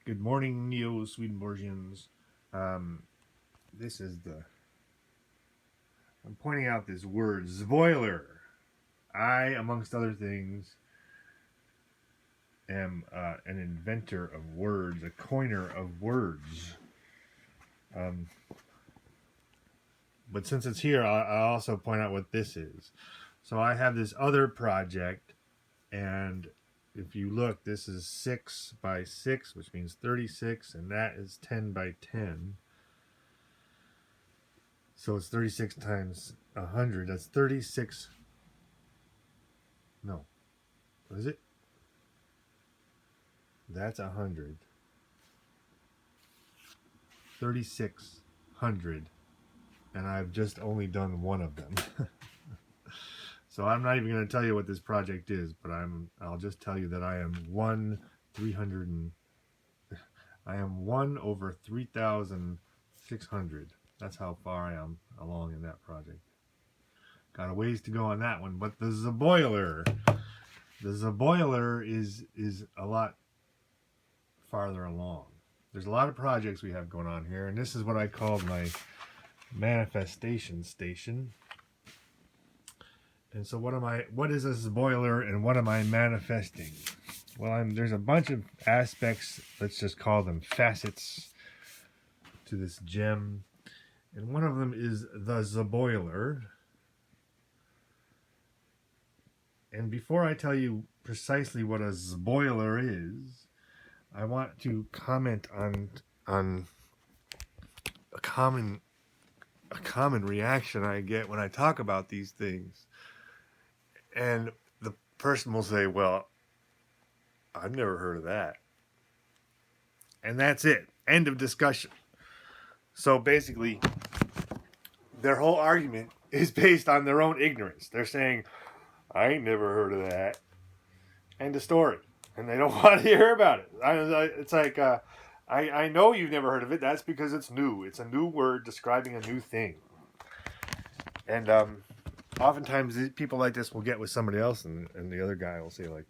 Good morning, Neo Swedenborgians. This is I'm pointing out this word, Zboiler. I, amongst other things, am an inventor of words, a coiner of words. But since it's here, I'll also point out what this is. So I have this other project, and if you look, this is 6 by 6, which means 36, and that is 10 by 10. So it's 36 times 100. That's 36. No. What is it? That's 100. 3,600. And I've just only done one of them. So I'm not even going to tell you what this project is, but I'll just tell you that I am 1 over 3,600. That's how far I am along in that project. Got a ways to go on that one, but the Zboiler is a lot farther along. There's a lot of projects we have going on here, and this is what I called my manifestation station. And so what is a Zboiler and what am I manifesting? Well, there's a bunch of aspects, let's just call them facets, to this gem. And one of them is the Zboiler. And before I tell you precisely what a Zboiler is, I want to comment on a common reaction I get when I talk about these things. And the person will say, well, I've never heard of that. And that's it. End of discussion. So basically, their whole argument is based on their own ignorance. They're saying, I ain't never heard of that. End of story. And they don't want to hear about it. It's like, I know you've never heard of it. That's because it's new. It's a new word describing a new thing. And oftentimes people like this will get with somebody else, and the other guy will say, like,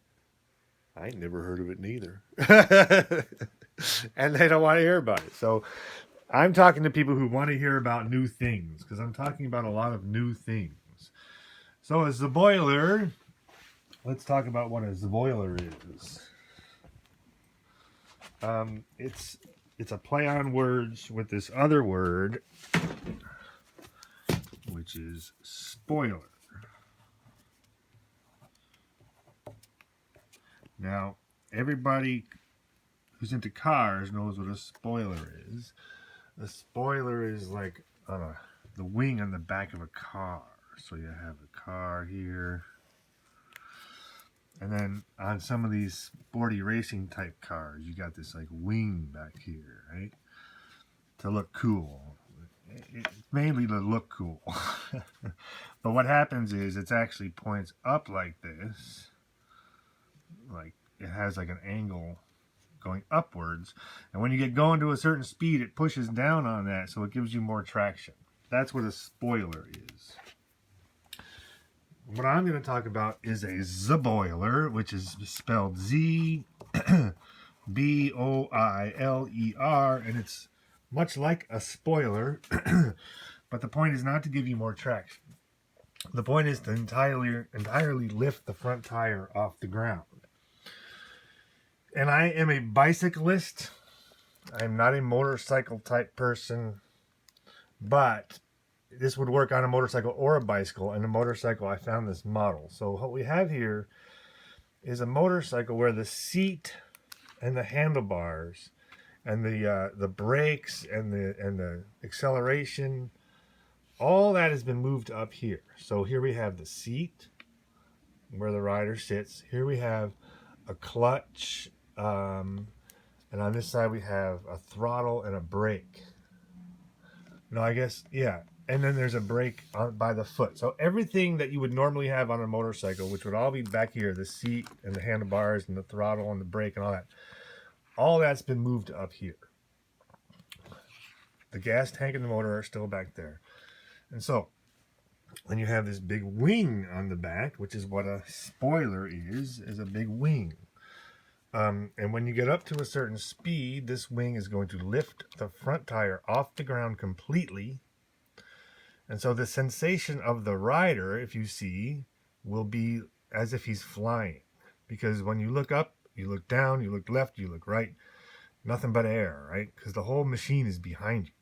I ain't never heard of it neither. And they don't want to hear about it. So I'm talking to people who want to hear about new things, because I'm talking about a lot of new things. So a Zboiler, let's talk about what a Zboiler is. It's a play on words with this other word, which is spoiler. Now, everybody who's into cars knows what a spoiler is. A spoiler is like the wing on the back of a car. So you have a car here. And then on some of these sporty racing type cars, you got this like wing back here, right? To look cool. It's mainly to look cool. But what happens is it actually points up like this. Like it has like an angle going upwards. And when you get going to a certain speed, it pushes down on that. So it gives you more traction. That's what a spoiler is. What I'm going to talk about is a Zboiler, which is spelled Z-B-O-I-L-E-R, and it's much like a spoiler, but the point is not to give you more traction. The point is to entirely lift the front tire off the ground. And I am a bicyclist. I'm not a motorcycle type person, but this would work on a motorcycle or a bicycle. And a motorcycle, I found this model. So what we have here is a motorcycle where the seat and the handlebars and the brakes and the acceleration, all that has been moved up here. So here we have the seat where the rider sits. Here we have a clutch, and on this side we have a throttle and a brake. No, I guess, yeah. And then there's a brake by the foot. So everything that you would normally have on a motorcycle, which would all be back here, the seat and the handlebars and the throttle and the brake and all that's been moved up here. The gas tank and the motor are still back there. And so then you have this big wing on the back, which is what a spoiler is a big wing. And when you get up to a certain speed, this wing is going to lift the front tire off the ground completely. And so the sensation of the rider, if you see, will be as if he's flying. Because when you look up, you look down, you look left, you look right, nothing but air, right? Because the whole machine is behind you.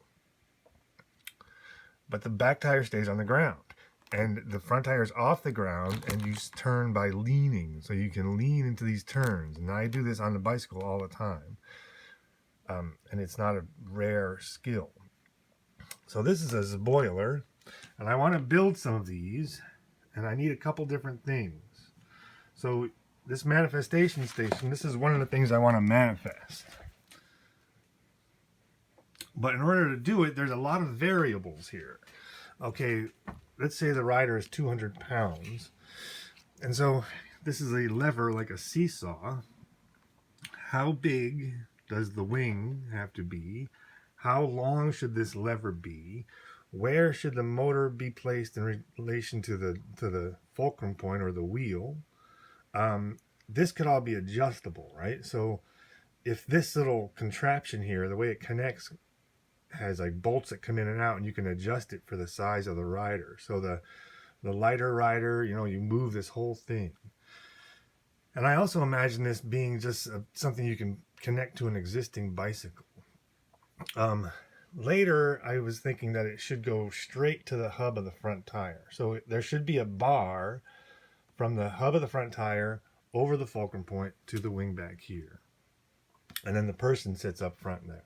But the back tire stays on the ground. And the front tire is off the ground, and you turn by leaning. So you can lean into these turns. And I do this on the bicycle all the time. And it's not a rare skill. So this is a Zboiler. And I want to build some of these. And I need a couple different things. So this manifestation station, this is one of the things I want to manifest. But in order to do it, there's a lot of variables here. Okay, let's say the rider is 200 pounds. And so this is a lever like a seesaw. How big does the wing have to be? How long should this lever be? Where should the motor be placed in relation to the fulcrum point or the wheel? This could all be adjustable, right? So if this little contraption here, the way it connects, has like bolts that come in and out, and you can adjust it for the size of the rider. So the lighter rider, you know, you move this whole thing. And I also imagine this being just something you can connect to an existing bicycle. Later, I was thinking that it should go straight to the hub of the front tire. So there should be a bar from the hub of the front tire over the fulcrum point to the wing back here. And then the person sits up front there.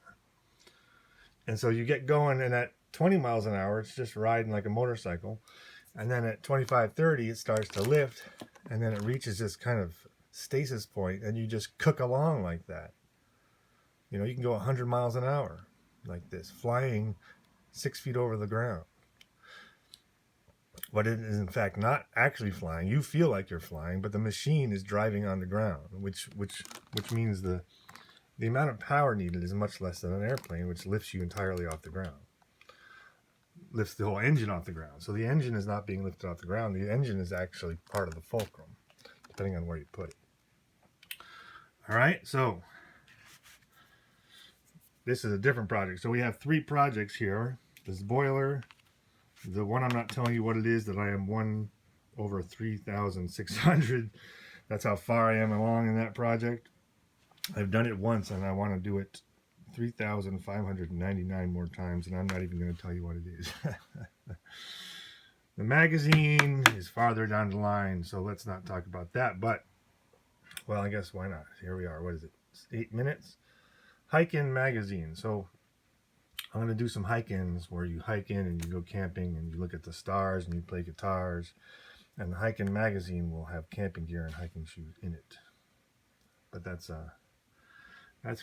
And so you get going, and at 20 miles an hour, it's just riding like a motorcycle. And then at 25, 30, it starts to lift, and then it reaches this kind of stasis point, and you just cook along like that. You know, you can go 100 miles an hour like this, flying 6 feet over the ground. But it is in fact not actually flying. You feel like you're flying, but the machine is driving on the ground, which means the amount of power needed is much less than an airplane, which lifts you entirely off the ground. Lifts the whole engine off the ground. So the engine is not being lifted off the ground. The engine is actually part of the fulcrum, depending on where you put it. All right, so this is a different project. So we have 3 projects here. The Zboiler, the one I'm not telling you what it is, that I am 1 over 3,600. That's how far I am along in that project. I've done it once, and I want to do it 3,599 more times, and I'm not even going to tell you what it is. The magazine is farther down the line, so let's not talk about that. But, well, I guess why not? Here we are. What is it? 8 minutes? Hike-in magazine. So I'm going to do some hike-ins where you hike in and you go camping and you look at the stars and you play guitars. And the hike-in magazine will have camping gear and hiking shoes in it. But that's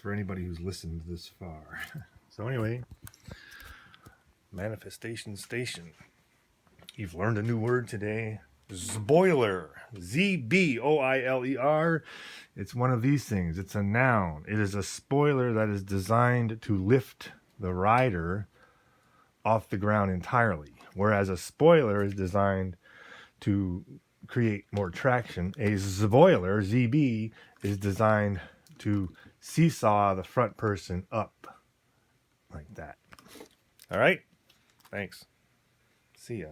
for anybody who's listened this far. So anyway, manifestation station. You've learned a new word today. Zboiler. Z-B-O-I-L-E-R. It's one of these things. It's a noun. It is a spoiler that is designed to lift the rider off the ground entirely. Whereas a spoiler is designed to create more traction. A Zboiler, ZB, is designed to seesaw the front person up like that. All right? Thanks. See ya.